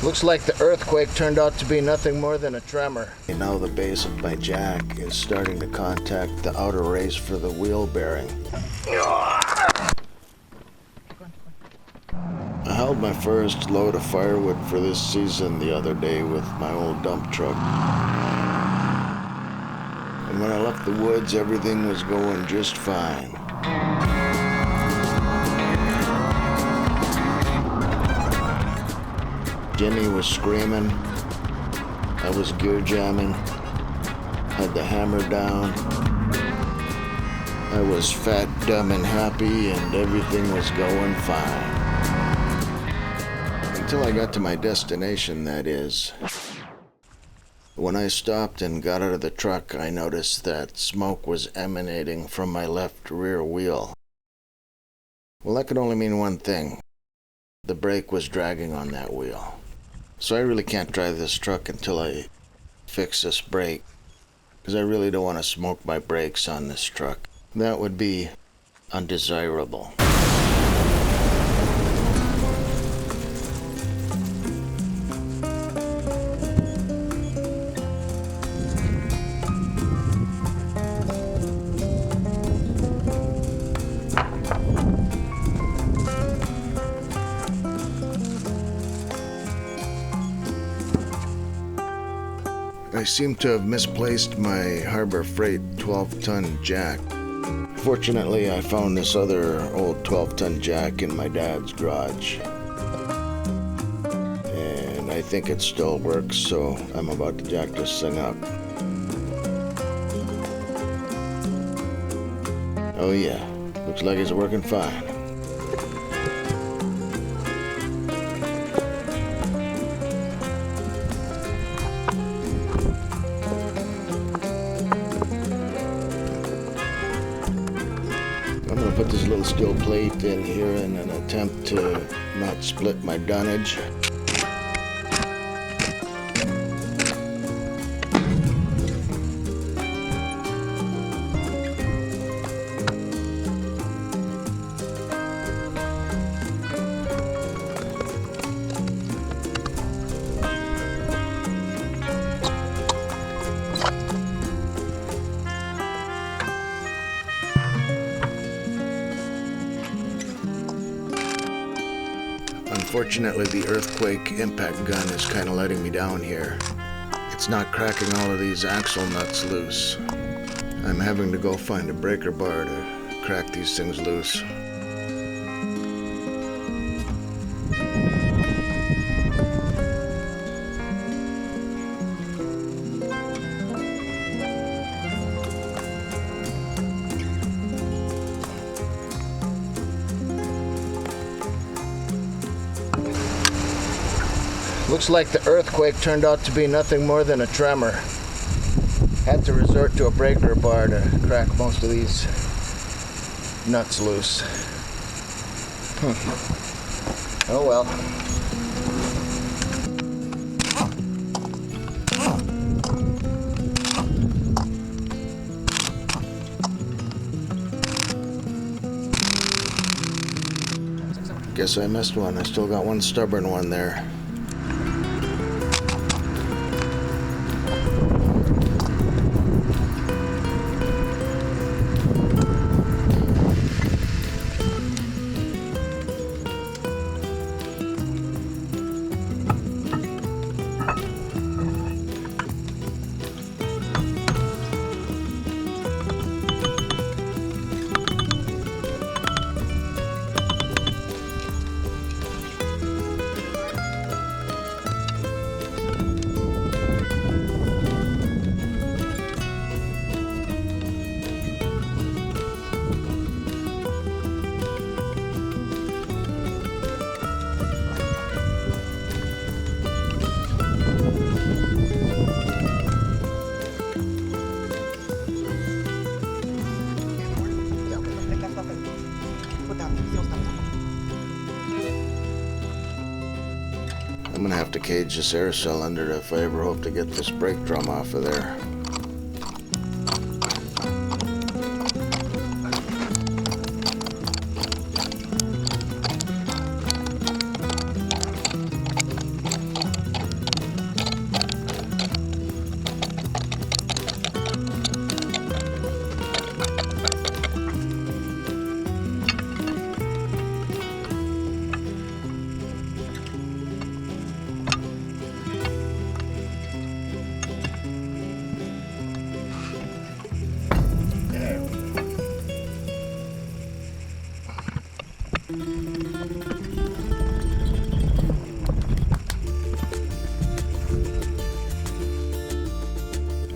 Looks like the earthquake turned out to be nothing more than a tremor. And now the base of my jack is starting to contact the outer race for the wheel bearing. I held my first load of firewood for this season the other day with my old dump truck. And when I left the woods, everything was going just fine. Jenny was screaming. I was gear jamming. Had the hammer down. I was fat, dumb, and happy, and everything was going fine. Until I got to my destination, that is. When I stopped and got out of the truck, I noticed that smoke was emanating from my left rear wheel. Well, that could only mean one thing. The brake was dragging on that wheel. So I really can't drive this truck until I fix this brake, because I really don't want to smoke my brakes on this truck. That would be undesirable. I seem to have misplaced my Harbor Freight 12-ton jack. Fortunately, I found this other old 12-ton jack in my dad's garage. And I think it still works, so I'm about to jack this thing up. Oh yeah, looks like it's working fine. I'm going to put this little steel plate in here in an attempt to not split my dunnage. Unfortunately, the earthquake impact gun is kind of letting me down here. It's not cracking all of these axle nuts loose. I'm having to go find a breaker bar to crack these things loose. Looks like the earthquake turned out to be nothing more than a tremor. Had to resort to a breaker bar to crack most of these nuts loose. Oh well. Guess I missed one. I still got one stubborn one there. I'm gonna have to cage this air cylinder if I ever hope to get this brake drum off of there.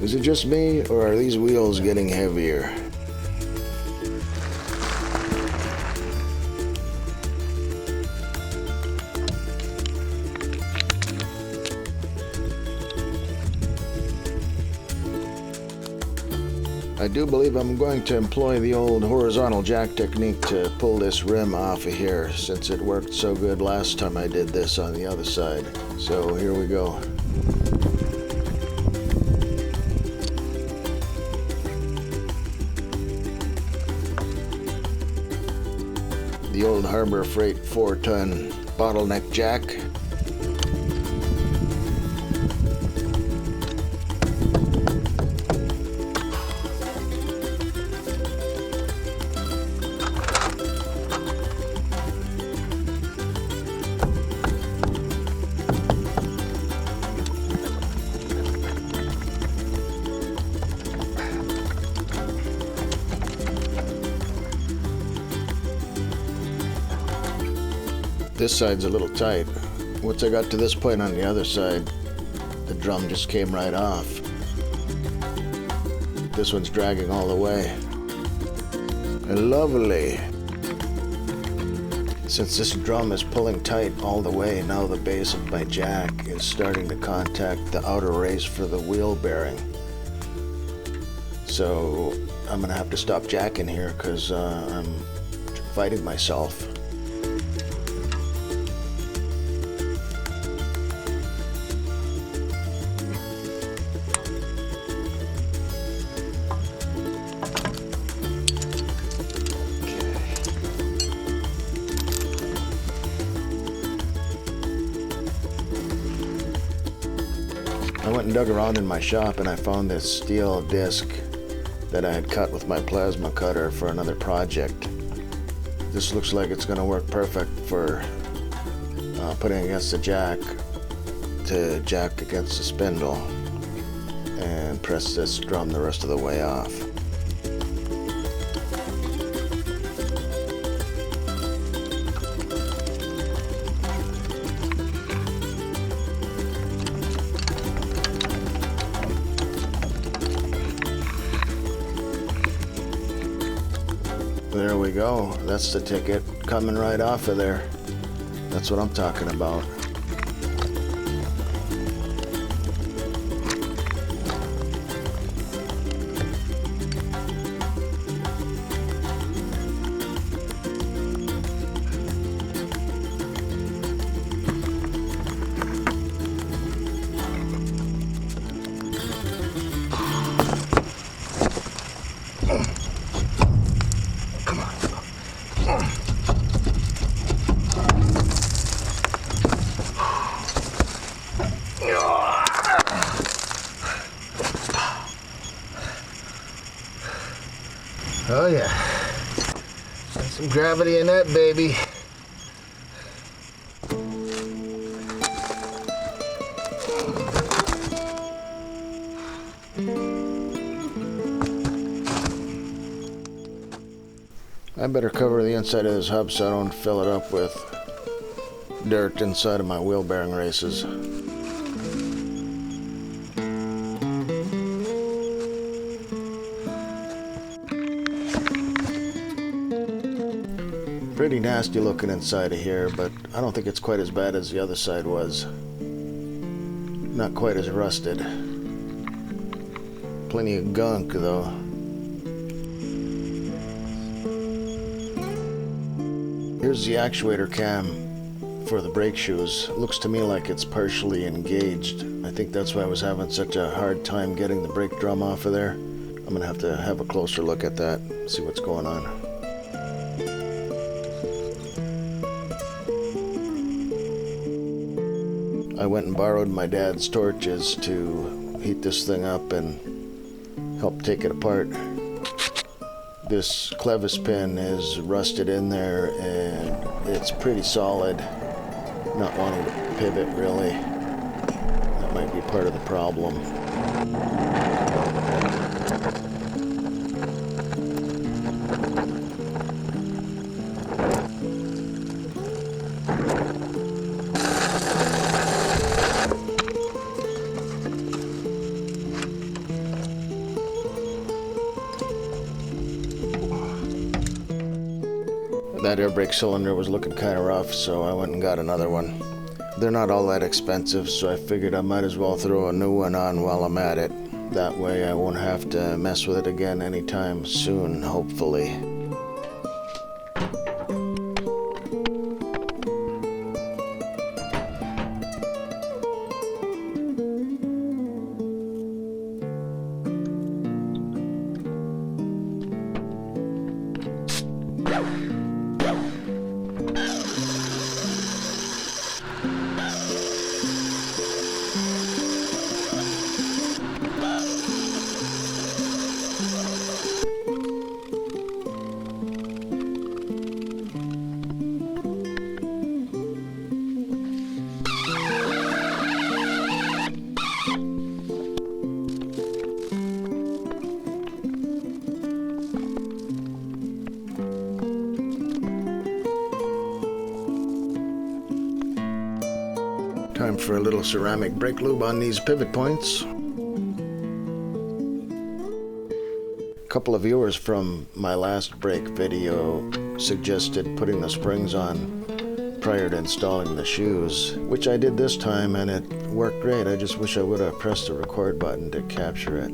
Is it just me, or are these wheels getting heavier? I do believe I'm going to employ the old horizontal jack technique to pull this rim off of here, since it worked so good last time I did this on the other side. So here we go. The old Harbor Freight 4-ton bottleneck jack. This side's a little tight. Once I got to this point on the other side, the drum just came right off. This one's dragging all the way. Lovely. Since this drum is pulling tight all the way, now the base of my jack is starting to contact the outer race for the wheel bearing. So I'm gonna have to stop jacking here because I'm fighting myself. I went and dug around in my shop and I found this steel disc that I had cut with my plasma cutter for another project. This looks like it's going to work perfect for putting against the jack to jack against the spindle and press this drum the rest of the way off. There we go. That's the ticket coming right off of there. That's what I'm talking about. Oh yeah, got some gravity in that baby. I better cover the inside of this hub so I don't fill it up with dirt inside of my wheel bearing races. Pretty nasty looking inside of here, but I don't think it's quite as bad as the other side was. Not quite as rusted. Plenty of gunk though. Here's the actuator cam for the brake shoes. Looks to me like it's partially engaged. I think that's why I was having such a hard time getting the brake drum off of there. I'm gonna have to have a closer look at that, see what's going on. I went and borrowed my dad's torches to heat this thing up and help take it apart. This clevis pin is rusted in there and it's pretty solid. Not wanting to pivot really. That might be part of the problem. that air brake cylinder was looking kind of rough, so I went and got another one. They're not all that expensive, so I figured I might as well throw a new one on while I'm at it. That way I won't have to mess with it again anytime soon, hopefully. Time for a little ceramic brake lube on these pivot points. A couple of viewers from my last brake video suggested putting the springs on prior to installing the shoes, which I did this time and it worked great. I just wish I would have pressed the record button to capture it.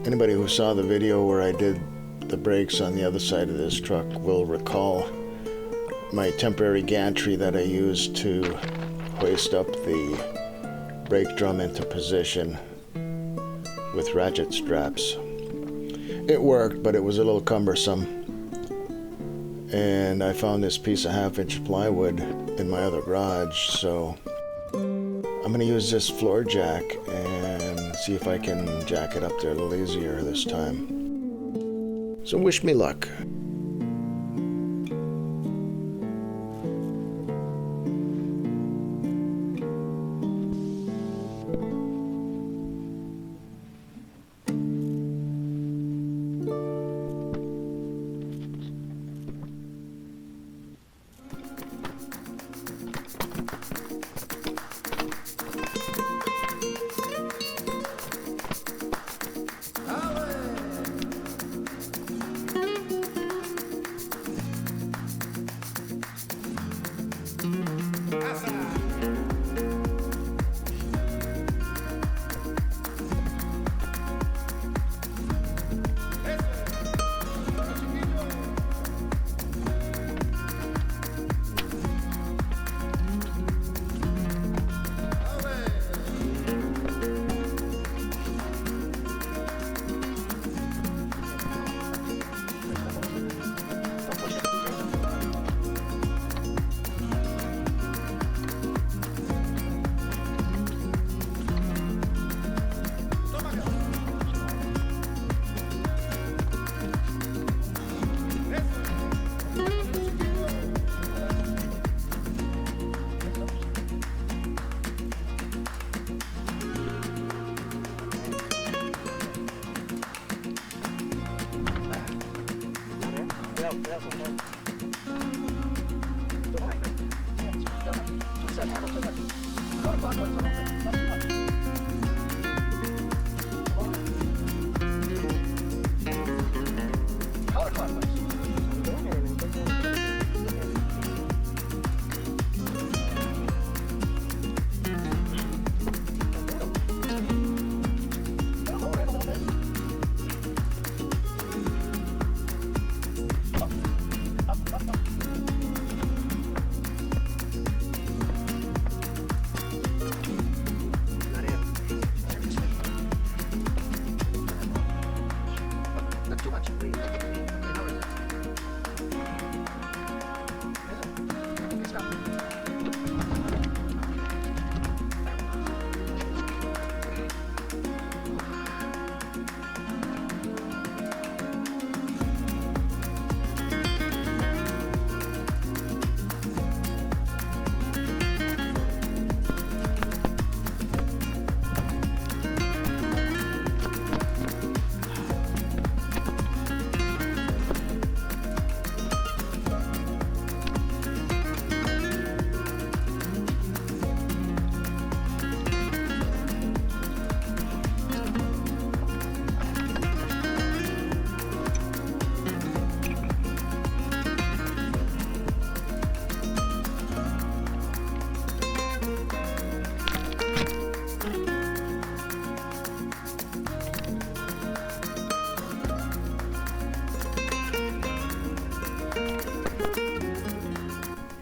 Anybody who saw the video where I did the brakes on the other side of this truck will recall my temporary gantry that I used to hoist up the brake drum into position with ratchet straps. It worked, but it was a little cumbersome. And I found this piece of 1/2-inch plywood in my other garage, so I'm going to use this floor jack and see if I can jack it up there a little easier this time. So wish me luck.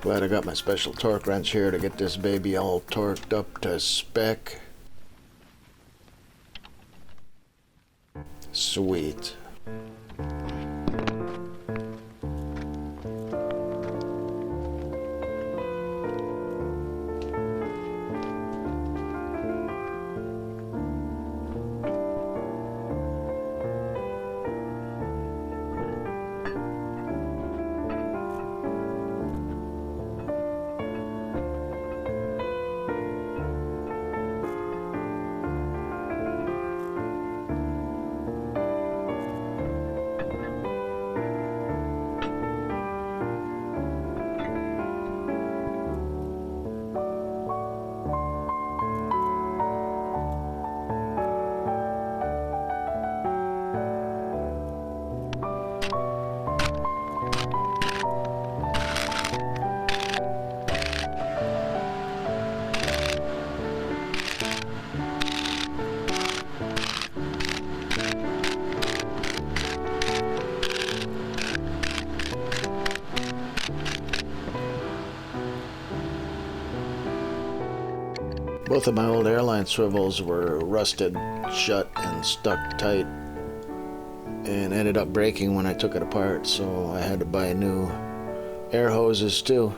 Glad I got my special torque wrench here to get this baby all torqued up to spec. Sweet. Both of my old airline swivels were rusted shut and stuck tight and ended up breaking when I took it apart, so I had to buy new air hoses too.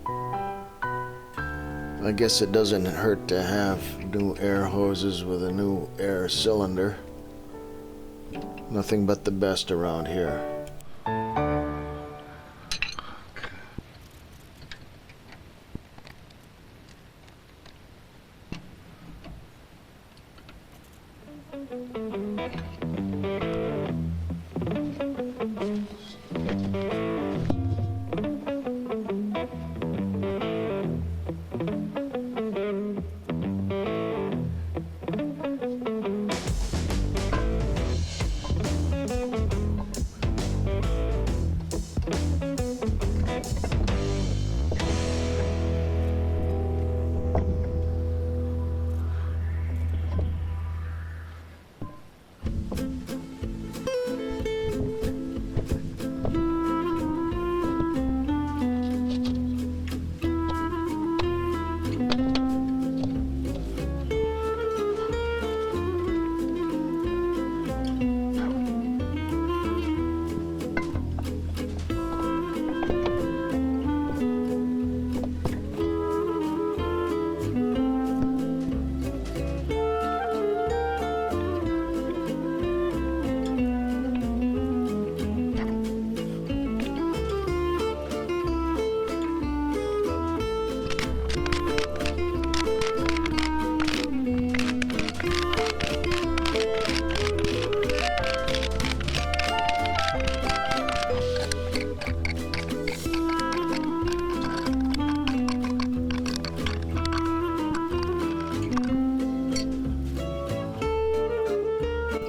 I guess it doesn't hurt to have new air hoses with a new air cylinder. Nothing but the best around here.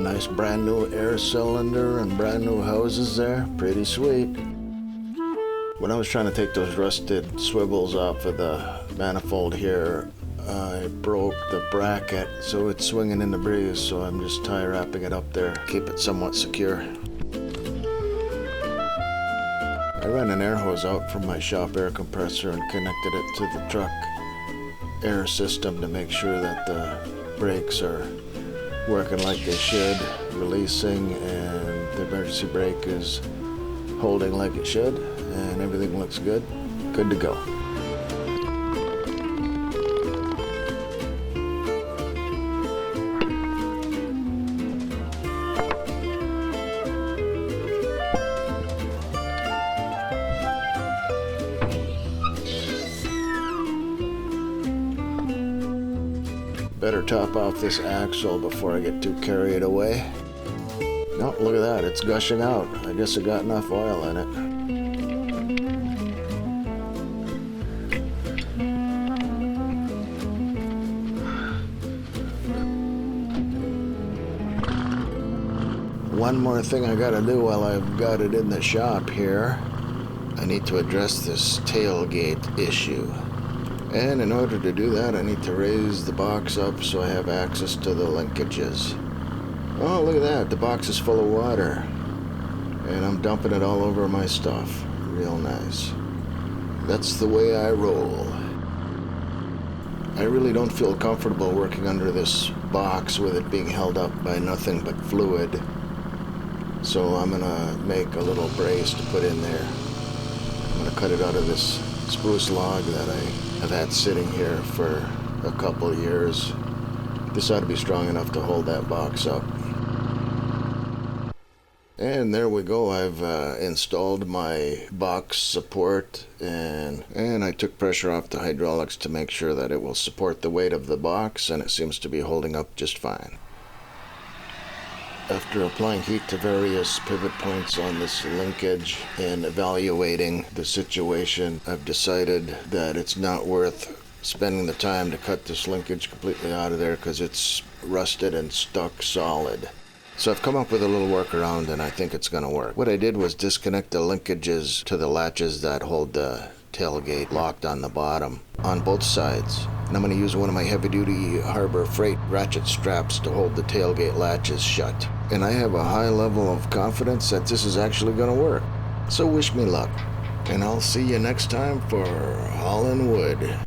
Nice brand new air cylinder and brand new hoses there. Pretty sweet. When I was trying to take those rusted swivels off of the manifold here, I broke the bracket, so it's swinging in the breeze, so I'm just tie wrapping it up there, keep it somewhat secure. I ran an air hose out from my shop air compressor and connected it to the truck air system to make sure that the brakes are working like they should, releasing, and the emergency brake is holding like it should, and everything looks good. Good to go. Better top off this axle before I get too carried away. No, look at that, it's gushing out. I guess it got enough oil in it. One more thing I gotta do while I've got it in the shop here. I need to address this tailgate issue. And in order to do that, I need to raise the box up so I have access to the linkages. Oh, look at that. The box is full of water. And I'm dumping it all over my stuff. Real nice. That's the way I roll. I really don't feel comfortable working under this box with it being held up by nothing but fluid. So I'm gonna make a little brace to put in there. I'm gonna cut it out of this spruce log that I have had sitting here for a couple of years. This ought to be strong enough to hold that box up. And there we go. I've installed my box support, and I took pressure off the hydraulics to make sure that it will support the weight of the box, and it seems to be holding up just fine. After applying heat to various pivot points on this linkage and evaluating the situation, I've decided that it's not worth spending the time to cut this linkage completely out of there because it's rusted and stuck solid. So I've come up with a little workaround, and I think it's going to work. What I did was disconnect the linkages to the latches that hold the tailgate locked on the bottom on both sides. And I'm going to use one of my heavy-duty Harbor Freight ratchet straps to hold the tailgate latches shut. And I have a high level of confidence that this is actually going to work. So wish me luck. And I'll see you next time for Hauling Wood.